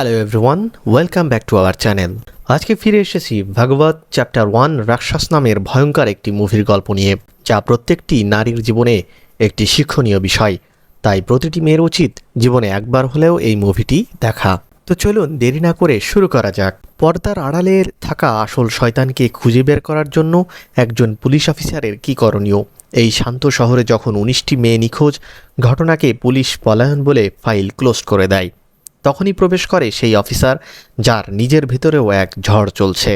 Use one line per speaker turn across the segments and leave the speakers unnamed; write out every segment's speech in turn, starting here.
Hello everyone, welcome back to our channel. আজকে ফিরে এসেছি ভাগবত চ্যাপ্টার 1 রাক্ষস নামের ভয়ঙ্কর একটি মুভির গল্প নিয়ে, যা প্রত্যেকটি নারীর জীবনে একটি শিক্ষণীয় বিষয়। তাই প্রতিটি মেয়ের উচিত জীবনে একবার হলেও এই মুভিটি দেখা। তো চলুন দেরি না করে শুরু করা যাক। পর্দার আড়ালে থাকা আসল শয়তানকে খুঁজে বের করার জন্য একজন পুলিশ অফিসারের কী করণীয়। এই শান্ত শহরে যখন 19টি মেয়ে নিখোঁজ, ঘটনাকে পুলিশ পলায়ন বলে ফাইল ক্লোজ করে দেয়, তখনই প্রবেশ করে সেই অফিসার যার নিজের ভেতরেও এক ঝড় চলছে।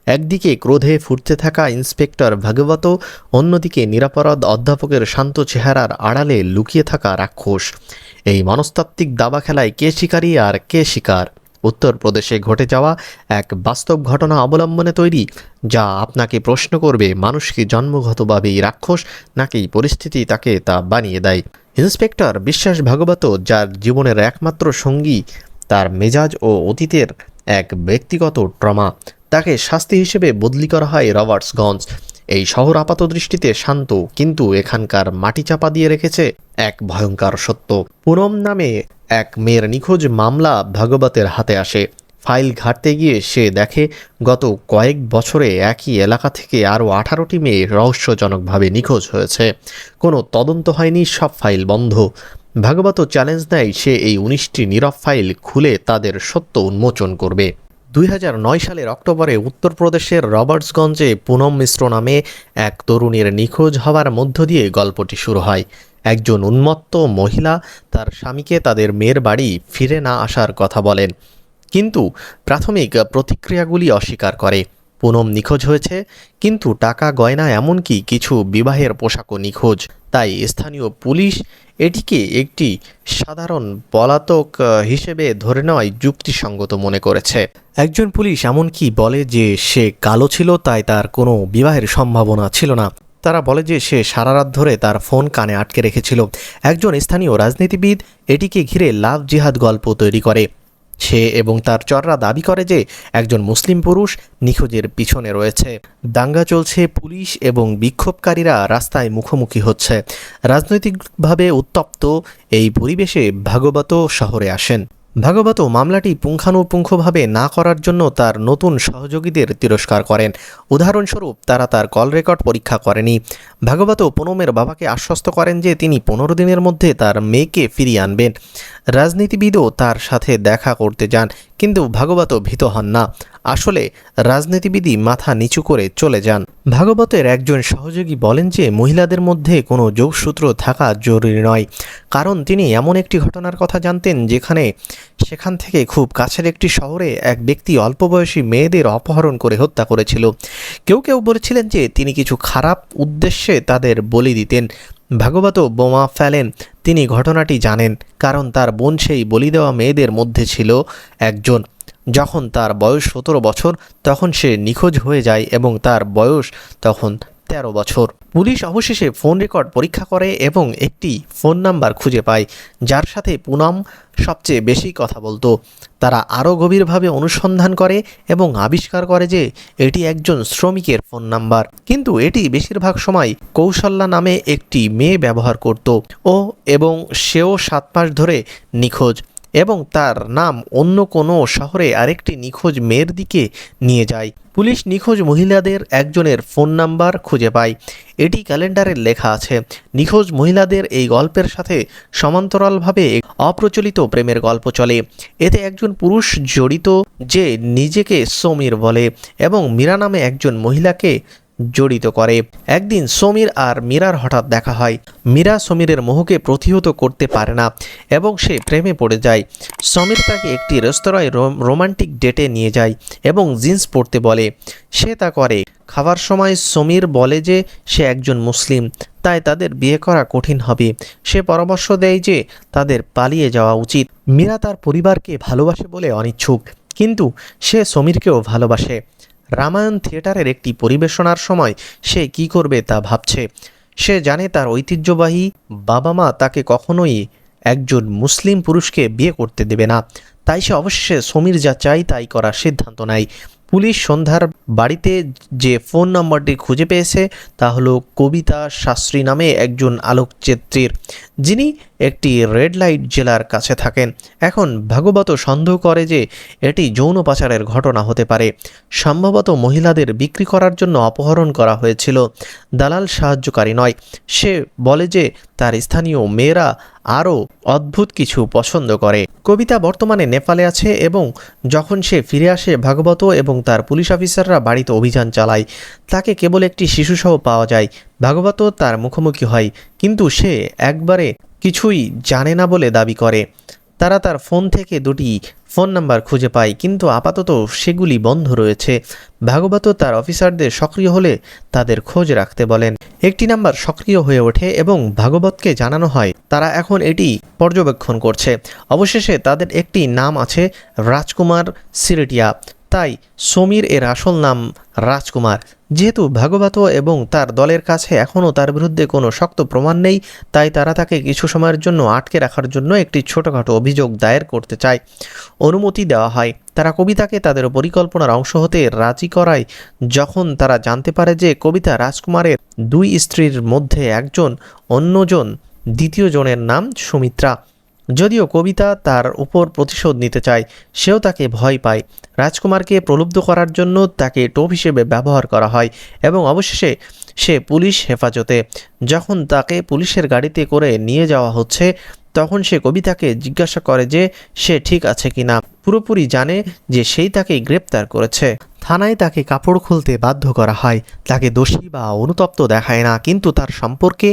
একদিকে ক্রোধে ফুটতে থাকা ইন্সপেক্টর ভাগবত, অন্যদিকে নিরাপরাধ অধ্যাপকের শান্ত চেহারার আড়ালে লুকিয়ে থাকা রাক্ষস। এই মনস্তাত্ত্বিক দাবা খেলায় কে শিকারী আর কে শিকার? উত্তরপ্রদেশে ঘটে যাওয়া এক বাস্তব ঘটনা অবলম্বনে তৈরি, যা আপনাকে প্রশ্ন করবে মানুষ কি জন্মগতভাবেই রাক্ষস, নাকি পরিস্থিতি তাকে তা বানিয়ে দেয়। ইন্সপেক্টর বিশ্বাস ভাগবত, যার জীবনের একমাত্র সঙ্গী তার মেজাজ ও অতীতের এক ব্যক্তিগত ট্রমা, তাকে শাস্তি হিসেবে বদলি করা হয় রবার্টসগঞ্জ। এই শহর আপাতদৃষ্টিতে শান্ত, কিন্তু এখানকার মাটি চাপা দিয়ে রেখেছে এক ভয়ঙ্কর সত্য। পুনম নামে এক মেয়ের নিখোঁজ মামলা ভাগবতের হাতে আসে। ফাইল ঘাঁটতে গিয়ে সে দেখে গত কয়েক বছরে একই এলাকা থেকে আরও 18টি মেয়ে রহস্যজনকভাবে নিখোঁজ হয়েছে। কোনো তদন্ত হয়নি, সব ফাইল বন্ধ। ভাগবত চ্যালেঞ্জ নেয় সে এই 19টি নীরব ফাইল খুলে তাদের সত্য উন্মোচন করবে। 2009 সালের অক্টোবরে উত্তরপ্রদেশের রবার্টসগঞ্জে পুনম মিশ্র নামে এক তরুণীর নিখোঁজ হওয়ার মধ্য দিয়ে গল্পটি শুরু হয়। একজন উন্মত্ত মহিলা তার স্বামীকে তাদের মেয়ের বাড়ি ফিরে না আসার কথা বলেন, কিন্তু প্রাথমিক প্রতিক্রিয়াগুলি অস্বীকার করে। পুনম নিখোঁজ হয়েছে, কিন্তু টাকা, গয়না, এমনকি কিছু বিবাহের পোশাকও নিখোঁজ। তাই স্থানীয় পুলিশ এটিকে একটি সাধারণ পলাতক হিসেবে ধরে নেওয়াই যুক্তিসঙ্গত মনে করেছে। একজন পুলিশ এমনকি বলে যে সে কালো ছিল, তাই তার কোনো বিবাহের সম্ভাবনা ছিল না। তারা বলে যে সে সারা রাত ধরে তার ফোন কানে আটকে রেখেছিল। একজন স্থানীয় রাজনীতিবিদ এটিকে ঘিরে লাভ জিহাদ গল্প তৈরি করে। সে এবং তার চররা দাবি করে যে একজন মুসলিম পুরুষ নিখোঁজের পিছনে রয়েছে। দাঙ্গা চলছে, পুলিশ এবং বিক্ষোভকারীরা রাস্তায় মুখোমুখি হচ্ছে। রাজনৈতিকভাবে উত্তপ্ত এই পরিবেশে ভাগবত শহরে আসেন। ভাগবত মামলাটি পুঙ্খানুপুঙ্খভাবে না করার জন্য তার নতুন সহযোগীদের তিরস্কার করেন। উদাহরণস্বরূপ, তারা তার কল রেকর্ড পরীক্ষা করেনি। ভাগবত পুনমের বাবাকে আশ্বস্ত করেন যে তিনি 15 দিনের মধ্যে তার মেয়েকে ফিরিয়ে আনবেন। রাজনীতিবিদও তার সাথে দেখা করতে যান, কিন্তু ভাগবত ভীত হন না। আসলে রাজনীতিবিদই মাথা নিচু করে চলে যান। ভাগবতের একজন সহযোগী বলেন যে মহিলাদের মধ্যে কোনো যোগসূত্র থাকা জরুরি নয়, কারণ তিনি এমন একটি ঘটনার কথা জানতেন সেখান থেকে খুব কাছের একটি শহরে এক ব্যক্তি অল্প বয়সী মেয়েদের অপহরণ করে হত্যা করেছিল। কেউ কেউ বলেছিলেন যে তিনি কিছু খারাপ উদ্দেশ্যে তাদের বলি দিতেন। ভাগবত বোমা ফেলেন। তিনি ঘটনাটি জানেন, কারণ তার বোন সেই বলি দেওয়া মেয়েদের মধ্যে ছিল একজন। যখন তার বয়স 17 বছর, তখন সে নিখোঁজ হয়ে যায় এবং তার বয়স তখন 13 বছর। পুলিশ অবশেষে ফোন রেকর্ড পরীক্ষা করে এবং একটি ফোন নাম্বার খুঁজে পায় যার সাথে পুনম সবচেয়ে বেশি কথা বলতো। তারা আরও গভীরভাবে অনুসন্ধান করে এবং আবিষ্কার করে যে এটি একজন শ্রমিকের ফোন নাম্বার, কিন্তু এটি বেশিরভাগ সময় কৌশল্যা নামে একটি মেয়ে ব্যবহার করত। এবং সেও 7 মাস ধরে নিখোঁজ, এবং তার নাম অন্য কোনো শহরে আরেকটি নিখোঁজ মেয়ের দিকে নিয়ে যায়। পুলিশ নিখোঁজ মহিলাদের একজনের ফোন নাম্বার খুঁজে পায়। এটি ক্যালেন্ডারে লেখা আছে। নিখোঁজ মহিলাদের এই গল্পের সাথে সমান্তরালভাবে অপ্রচলিত প্রেমের গল্প চলে। এতে একজন পুরুষ জড়িত যে নিজেকে সমীর বলে এবং মীরা নামে একজন মহিলাকে জড়িত করে। একদিন সমীর আর মীরার হঠাৎ দেখা হয়। মীরা সমীরের মোহকে প্রতিহত করতে পারে না এবং সে প্রেমে পড়ে যায়। সমীর তাকে একটি রেস্তোরাঁয় রোমান্টিক ডেটে নিয়ে যায় এবং জিন্স পরতে বলে। সে তা করে। খাবার সময় সমীর বলে যে সে একজন মুসলিম, তাই তাদের বিয়ে করা কঠিন হবে। সে পরামর্শ দেয় যে তাদের পালিয়ে যাওয়া উচিত। মীরা তার পরিবারকে ভালোবাসে বলে অনিচ্ছুক, কিন্তু সে সমীরকেও ভালোবাসে। রামায়ণ থিয়েটারের একটি পরিবেশনার সময় সে কি করবে তা ভাবছে। সে জানে তার ঐতিহ্যবাহী বাবা মা তাকে কখনোই একজন মুসলিম পুরুষকে বিয়ে করতে দেবে না। তাই সে অবশেষে সমীর যা চাই তাই করার সিদ্ধান্ত নেয়। পুলিশ সন্ধ্যার বাড়িতে যে ফোন নম্বরটি খুঁজে পেয়েছে তা হলো কবিতা শাস্ত্রী নামে একজন আলোকচিত্রীর, যিনি একটি রেড লাইট জেলার কাছে থাকেন। এখন ভাগবত সন্দেহ করে যে এটি যৌন পাচারের ঘটনা হতে পারে, সম্ভবত মহিলাদের বিক্রি করার জন্য অপহরণ করা হয়েছিল, দালাল সাহায্যকারী নয়। সে বলে যে তার স্থানীয় মেয়েরা আরও অদ্ভুত কিছু পছন্দ করে। কবিতা বর্তমানে নেপালে আছে এবং যখন সে ফিরে আসে ভাগবত এবং তার পুলিশ অফিসাররা বাড়িতে অভিযান চালায়। তাকে কেবল একটি শিশুসহ পাওয়া যায়। ভাগবত তার মুখোমুখি হয়, কিন্তু সে একবারে কিছুই জানে না বলে দাবি করে। তারা তার ফোন থেকে দুটি ফোন নাম্বার খুঁজে পায়, কিন্তু আপাতত সেগুলি বন্ধ রয়েছে। ভাগবত তার অফিসারদের সক্রিয় হলে তাদের খোঁজ রাখতে বলেন। একটি নাম্বার সক্রিয় হয়ে ওঠে এবং ভাগবতকে জানানো হয় তারা এখন এটি পর্যবেক্ষণ করছে। অবশেষে তাদের একটি নাম আছে রাজকুমার সিরেটিয়া, তাই সমীর এর আসল নাম রাজকুমার। যেহেতু ভাগবত এবং তার দলের কাছে এখনও তার বিরুদ্ধে কোনো শক্ত প্রমাণ নেই, তাই তারা তাকে কিছু সময়ের জন্য আটকে রাখার জন্য একটি ছোটোখাটো অভিযোগ দায়ের করতে চায়। অনুমতি দেওয়া হয়। তারা কবিতাকে তাদের পরিকল্পনার অংশ হতে রাজি করায়। যখন তারা জানতে পারে যে কবিতা রাজকুমারের দুই স্ত্রীর মধ্যে একজন, অন্যজন দ্বিতীয় জনের নাম সুমিত্রা। যদিও কবিতা তার উপর প্রতিশোধ নিতে চায়, সেও তাকে ভয় পায়। রাজকুমারকে প্রলুব্ধ করার জন্য তাকে টোপ হিসেবে ব্যবহার করা হয় এবং অবশেষে সে পুলিশ হেফাজতে। যখন তাকে পুলিশের গাড়িতে করে নিয়ে যাওয়া হচ্ছে, তখন সে কবিতাকে জিজ্ঞাসা করে যে সে ঠিক আছে কিনা। পুরোপুরি জানে যে সেই তাকে গ্রেপ্তার করেছে। থানায় তাকে কাপড় খুলতে বাধ্য করা হয়। তাকে দোষী বা অনুতপ্ত দেখায় না, কিন্তু তার সম্পর্কে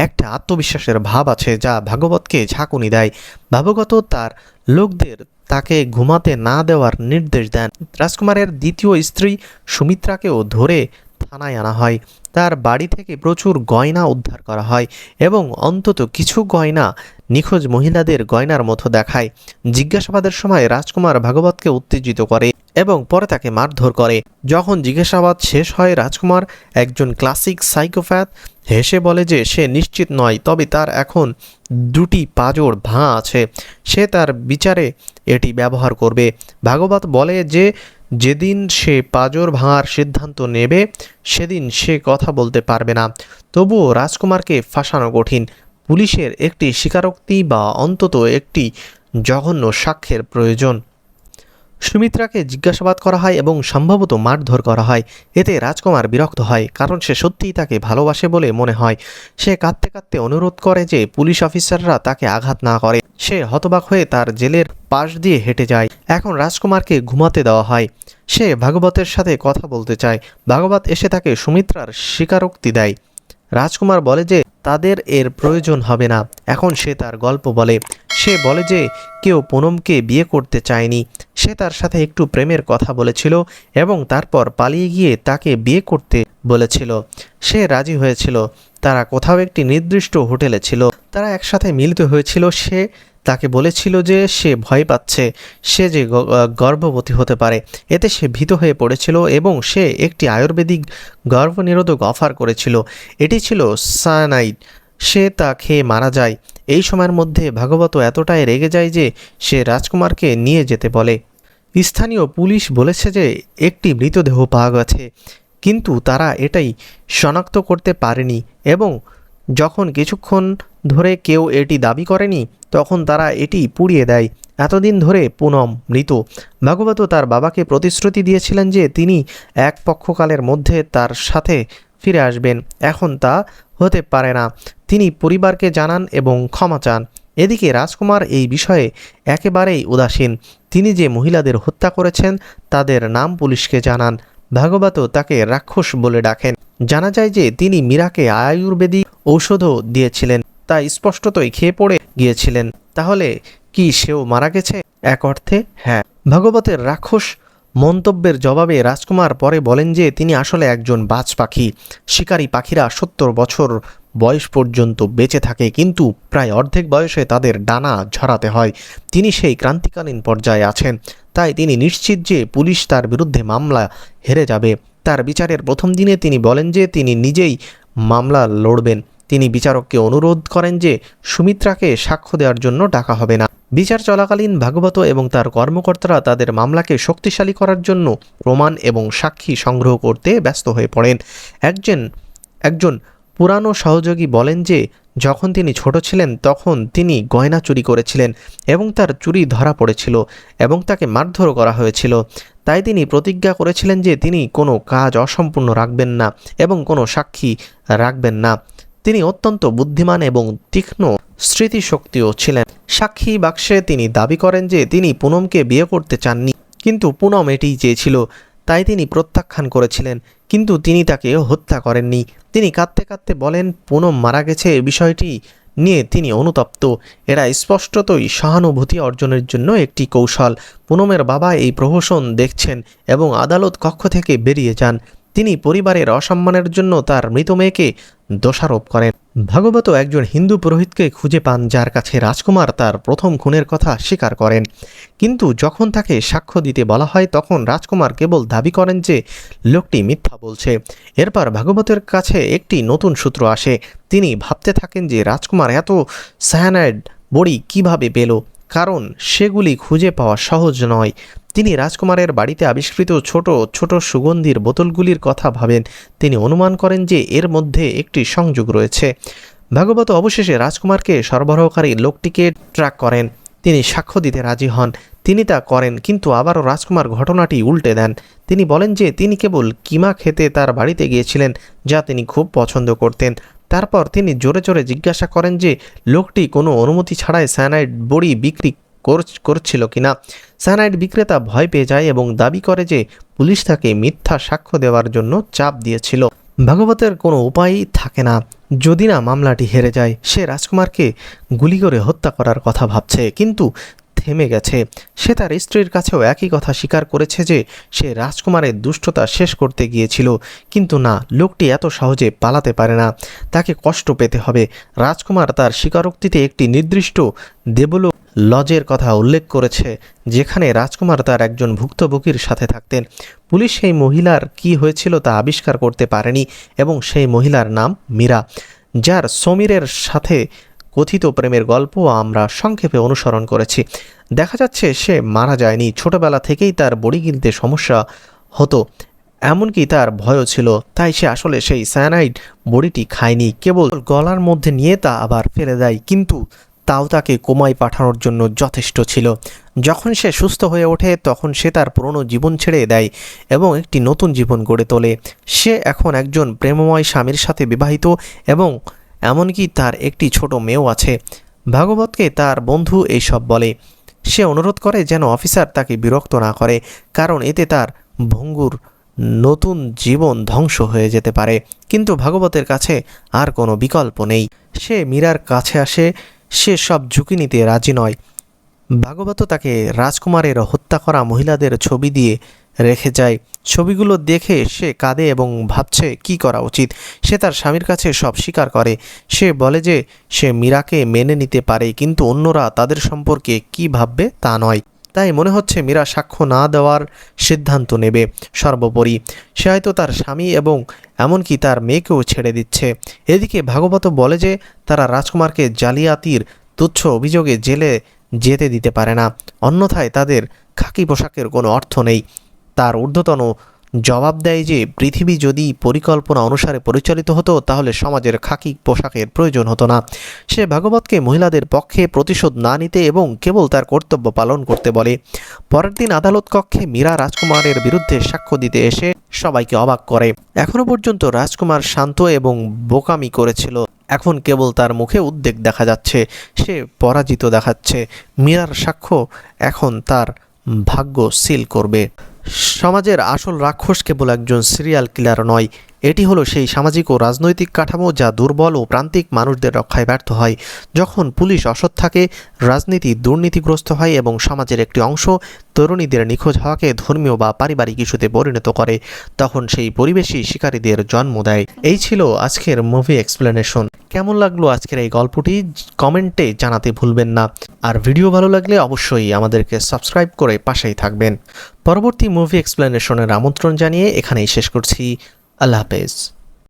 একটা আত্মবিশ্বাসের ভাব আছে যা ভাগবতকে ঝাঁকুনি দেয়। ভাগবত তার লোকদের তাকে ঘুমাতে না দেওয়ার নির্দেশ দেন। রাজকুমারের দ্বিতীয় স্ত্রী সুমিত্রাকেও ধরে থানায় আনা হয়। তার বাড়ি থেকে প্রচুর গয়না উদ্ধার করা হয় এবং অন্তত কিছু গয়না নিখোঁজ মহিলাদের গয়নার মতো দেখায়। জিজ্ঞাসাবাদের সময় রাজকুমার ভাগবতকে উত্তেজিত করে এবং পরে তাকে মারধর করে। যখন জিজ্ঞাসাবাদ শেষ হয়, রাজকুমার, একজন ক্লাসিক সাইকোপ্যাথ, হেসে বলে যে সে নিশ্চিত নয়, তবে তার এখন দুটি পাঁজর ভাঙা আছে। সে তার বিচারে এটি ব্যবহার করবে। ভাগবত বলে যে যেদিন সে পাঁজর ভাঙার সিদ্ধান্ত নেবে সেদিন সে কথা বলতে পারবে না। তবুও রাজকুমারকে ফাঁসানো কঠিন। পুলিশের একটি স্বীকারোক্তি বা অন্তত একটি জঘন্য সাক্ষ্যের প্রয়োজন। সুমিত্রাকে জিজ্ঞাসাবাদ করা হয় এবং সম্ভবত মারধর করা হয়। এতে রাজকুমার বিরক্ত হয়, কারণ সে সত্যিই তাকে ভালোবাসে বলে মনে হয়। সে কাঁদতে কাঁদতে অনুরোধ করে যে পুলিশ অফিসাররা তাকে আঘাত না করে। সে হতবাক হয়ে তার জেলের পাশ দিয়ে হেঁটে যায়। এখন রাজকুমারকে ঘুমাতে দেওয়া হয়। সে ভাগবতের সাথে কথা বলতে চায়। ভাগবত এসে তাকে সুমিত্রার স্বীকারোক্তি দেয়। রাজকুমার বলে যে তাদের এর প্রয়োজন হবে না। এখন সে তার গল্প বলে। সে বলে যে কেউ পুনমকে বিয়ে করতে চায়নি। সে তার সাথে একটু প্রেমের কথা বলেছিল এবং তারপর পালিয়ে গিয়ে তাকে বিয়ে করতে বলেছিল। সে রাজি হয়েছিল। তারা কোথাও একটি নির্দিষ্ট হোটেলে ছিল। তারা একসাথে মিলিত হয়েছিল। সে তাকে বলেছিল যে সে ভয় পাচ্ছে, সে যে গর্ভবতী হতে পারে। এতে সে ভীত হয়ে পড়েছিল এবং সে একটি আয়ুর্বেদিক গর্ভনিরোধক অফার করেছিল। এটি ছিল সায়ানাইড। সে তা খেয়ে মারা যায়। এই সময়ের মধ্যে ভাগবত এতটাই রেগে যায় যে সে রাজকুমারকে নিয়ে যেতে বলে। স্থানীয় পুলিশ বলেছে যে একটি মৃতদেহ পাওয়া গেছে, কিন্তু তারা এটাই শনাক্ত করতে পারেনি এবং যখন কিছুক্ষণ ধরে কেউ এটি দাবি করেনি, তখন তারা এটি পুড়িয়ে দেয়। এতদিন ধরে পুনম মৃত। ভাগবত তার বাবাকে প্রতিশ্রুতি দিয়েছিলেন যে তিনি এক পক্ষকালের মধ্যে তার সাথে ফিরে আসবেন। এখন তা হতে পারে না। তিনি পরিবারকে জানান এবং ক্ষমা চান। এদিকে রাজকুমার এই বিষয়ে একেবারেই উদাসীন। তিনি যে মহিলাদের হত্যা করেছেন তাদের নাম পুলিশকে জানান। ভাগবত তাকে রাক্ষস বলে ডাকেন। জানা যায় যে তিনি মীরাকে আয়ুর্বেদিক ঔষধও দিয়েছিলেন, তা স্পষ্টতই খেয়ে পড়ে গিয়েছিলেন। তাহলে কি সেও মারা গেছে? এক অর্থে হ্যাঁ। ভাগবতের রাক্ষস মন্তব্যের জবাবে রাজকুমার পরে বলেন যে তিনি আসলে একজন বাজ পাখি। শিকারী পাখিরা 70 বছর বয়স পর্যন্ত বেঁচে থাকে, কিন্তু প্রায় অর্ধেক বয়সে তাদের ডানা ঝরাতে হয়। তিনি সেই ক্রান্তিকালীন পর্যায়ে আছেন। তাই তিনি নিশ্চিত যে পুলিশ তার বিরুদ্ধে মামলা হেরে যাবে। তার বিচারের প্রথম দিনে তিনি বলেন যে তিনি নিজেই মামলা লড়বেন। তিনি বিচারককে অনুরোধ করেন যে সুমিত্রাকে সাক্ষ্য দেওয়ার জন্য ডাকা হবে না। বিচার চলাকালীন ভাগবত এবং তার কর্মকর্তারা তাদের মামলাকে শক্তিশালী করার জন্য প্রমাণ এবং সাক্ষী সংগ্রহ করতে ব্যস্ত হয়ে পড়েন। একজন পুরানো সহযোগী বলেন যে যখন তিনি ছোট ছিলেন তখন তিনি গয়না চুরি করেছিলেন এবং তার চুরি ধরা পড়েছিল এবং তাকে মারধর করা হয়েছিল। তাই তিনি প্রতিজ্ঞা করেছিলেন যে তিনি কোনো কাজ অসম্পূর্ণ রাখবেন না এবং কোনো সাক্ষী রাখবেন না। তিনি অত্যন্ত বুদ্ধিমান এবং তীক্ষ্ণ স্মৃতিশক্তিও ছিলেন। সাক্ষী বাক্সে তিনি দাবি করেন যে তিনি পুনমকে বিয়ে করতে চাননি, কিন্তু পুনম এটিই চেয়েছিল, তাই তিনি প্রত্যাখ্যান করেছিলেন, কিন্তু তিনি তাকে হত্যা করেননি। তিনি কাঁদতে কাঁদতে বলেন পুনম মারা গেছে এ বিষয়টি নিয়ে তিনি অনুতপ্ত। এরা স্পষ্টতই সহানুভূতি অর্জনের জন্য একটি কৌশল। পুনমের বাবা এই প্রহসন দেখছেন এবং আদালত কক্ষ থেকে বেরিয়ে যান। তিনি পরিবারের অসম্মানের জন্য তার মৃত মেয়েকে দোষারোপ করেন। ভাগবত একজন হিন্দু পুরোহিতকে খুঁজে পান যার কাছে রাজকুমার তার প্রথম খুনের কথা স্বীকার করেন, কিন্তু যখন তাকে সাক্ষ্য দিতে বলা হয় তখন রাজকুমার কেবল দাবি করেন যে লোকটি মিথ্যা বলছে। এরপর ভাগবতের কাছে একটি নতুন সূত্র আসে। তিনি ভাবতে থাকেন যে রাজকুমার এত সায়ানাইড বড়ি কিভাবে পেল, কারণ সেগুলি খুঁজে পাওয়া সহজ নয়। তিনি রাজকুমারের বাড়িতে আবিষ্কৃত ছোট ছোট সুগন্ধির বোতলগুলির কথা ভাবেন। তিনি অনুমান করেন যে এর মধ্যে একটি সংযোগ রয়েছে। ভাগবত অবশেষে রাজকুমারকে সরবরাহকারী লোকটিকে ট্র্যাক করেন। তিনি সাক্ষ্য দিতে রাজি হন। তিনি তা করেন, কিন্তু আবারও রাজকুমার ঘটনাটি উল্টে দেন। তিনি বলেন যে তিনি কেবল কিমা খেতে তার বাড়িতে গিয়েছিলেন, যা তিনি খুব পছন্দ করতেন। তারপর তিনি জোরে জোরে জিজ্ঞাসা করেন যে লোকটি কোনো অনুমতি ছাড়াই সায়ানাইড বড়ি বিক্রি করছিল কিনা। সায়ানাইড বিক্রেতা ভয় পেয়ে যায় এবং দাবি করে যে পুলিশ তাকে মিথ্যা সাক্ষ্য দেওয়ার জন্য চাপ দিয়েছিল। ভাগবতের কোনো উপায়ই থাকে না যদি না মামলাটি হেরে যায়। সে রাজকুমারকে গুলি করে হত্যা করার কথা ভাবছে, কিন্তু থেমে গেছে। সে তার স্ত্রীর কাছেও একই কথা স্বীকার করেছে যে সে রাজকুমারের দুষ্টতা শেষ করতে গিয়েছিল, কিন্তু না, লোকটি এত সহজে পালাতে পারে না, তাকে কষ্ট পেতে হবে। রাজকুমার তার স্বীকারোক্তিতে একটি নির্দিষ্ট দেবলোক লজের কথা উল্লেখ করেছে, যেখানে রাজকুমার তার একজন ভুক্তভোগীর সাথে থাকতেন। পুলিশ সেই মহিলার কি হয়েছিল তা আবিষ্কার করতে পারেনি এবং সেই মহিলার নাম মীরা, যার সমীরের সাথে কথিত প্রেমের গল্প আমরা সংক্ষেপে অনুসরণ করেছি। দেখা যাচ্ছে সে মারা যায়নি। ছোটবেলা থেকেই তার বড়ি গিলতে সমস্যা হতো, এমনকি তার ভয়ও ছিল, তাই সে আসলে সেই সায়ানাইড বড়িটি খায়নি, কেবল গলার মধ্যে নিয়ে তা আবার ফেলে দেয়, কিন্তু তাও তাকে কোমায় পাঠানোর জন্য যথেষ্ট ছিল। যখন সে সুস্থ হয়ে ওঠে তখন সে তার পুরনো জীবন ছেড়ে দেয় এবং একটি নতুন জীবন গড়ে তোলে। সে এখন একজন প্রেমময় স্বামীর সাথে বিবাহিত এবং এমনকি তার একটি ছোট মেয়েও আছে। ভাগবতকে তার বন্ধু এইসব বলে। সে অনুরোধ করে যেন অফিসার তাকে বিরক্ত না করে, কারণ এতে তার ভঙ্গুর নতুন জীবন ধ্বংস হয়ে যেতে পারে। কিন্তু ভাগবতের কাছে আর কোনো বিকল্প নেই। সে মীরার কাছে আসে। সে সব ঝুঁকি নিতে রাজি নয়। ভাগবত তাকে রাজকুমারের হত্যা করা মহিলাদের ছবি দিয়ে রেখে যায়। ছবিগুলো দেখে সে কাঁদে এবং ভাবছে কি করা উচিত। সে তার স্বামীর কাছে সব স্বীকার করে। সে বলে যে সে মীরাকে মেনে নিতে পারে, কিন্তু অন্যরা তাদের সম্পর্কে কি ভাববে তা নয়। তাই মনে হচ্ছে মীরা সাক্ষ্য না দেওয়ার সিদ্ধান্ত নেবে। সর্বোপরি সে হয়তো তার স্বামী এবং এমনকি তার মেয়েকেও ছেড়ে দিচ্ছে। এদিকে ভাগবত বলে যে তারা রাজকুমারকে জালিয়াতির তুচ্ছ অভিযোগে জেলে যেতে দিতে পারে না, অন্যথায় তাদের খাকি পোশাকের কোনো অর্থ নেই। তার ঊর্ধ্বতন জবাব দেয় যে পৃথিবী যদি পরিকল্পনা অনুসারে পরিচালিত হতো তাহলে সমাজের খাকি পোশাকের প্রয়োজন হতো না। সে ভাগবতকে মহিলাদের পক্ষে প্রতিশোধ না নিতে এবং কেবল তার কর্তব্য পালন করতে বলে। পরের দিন আদালত কক্ষে মীরা রাজকুমারের বিরুদ্ধে সাক্ষ্য দিতে এসে সবাইকে অবাক করে। এখনো পর্যন্ত রাজকুমার শান্ত এবং বোকামি করেছিল, এখন কেবল তার মুখে উদ্বেগ দেখা যাচ্ছে। সে পরাজিত দেখাচ্ছে। মীরার সাক্ষ্য এখন তার ভাগ্য সিল করবে। সমাজের আসল রাক্ষস কেবল একজন সিরিয়াল কিলার নয়, এটি হলো সেই সামাজিক ও রাজনৈতিক কাঠামো যা দুর্বল ও প্রান্তিক মানুষদের রক্ষায় ব্যর্থ হয়। যখন পুলিশ অসৎ থাকে, রাজনীতি দুর্নীতিগ্রস্ত হয় এবং সমাজের একটি অংশ তরুণীদের নিখোঁজ হওয়াকে ধর্মীয় বা পারিবারিক ইস্যুতে পরিণত করে, তখন সেই পরিবেশই শিকারীদের জন্ম দেয়। এই ছিল আজকের মুভি এক্সপ্লেনেশন। কেমন লাগলো আজকের এই গল্পটি কমেন্টে জানাতে ভুলবেন না। আর ভিডিও ভালো লাগলে অবশ্যই আমাদেরকে সাবস্ক্রাইব করে পাশেই থাকবেন। পরবর্তী মুভি এক্সপ্লেনেশনের আমন্ত্রণ জানিয়ে এখানেই শেষ করছি। আল্লাহ হাফেজ।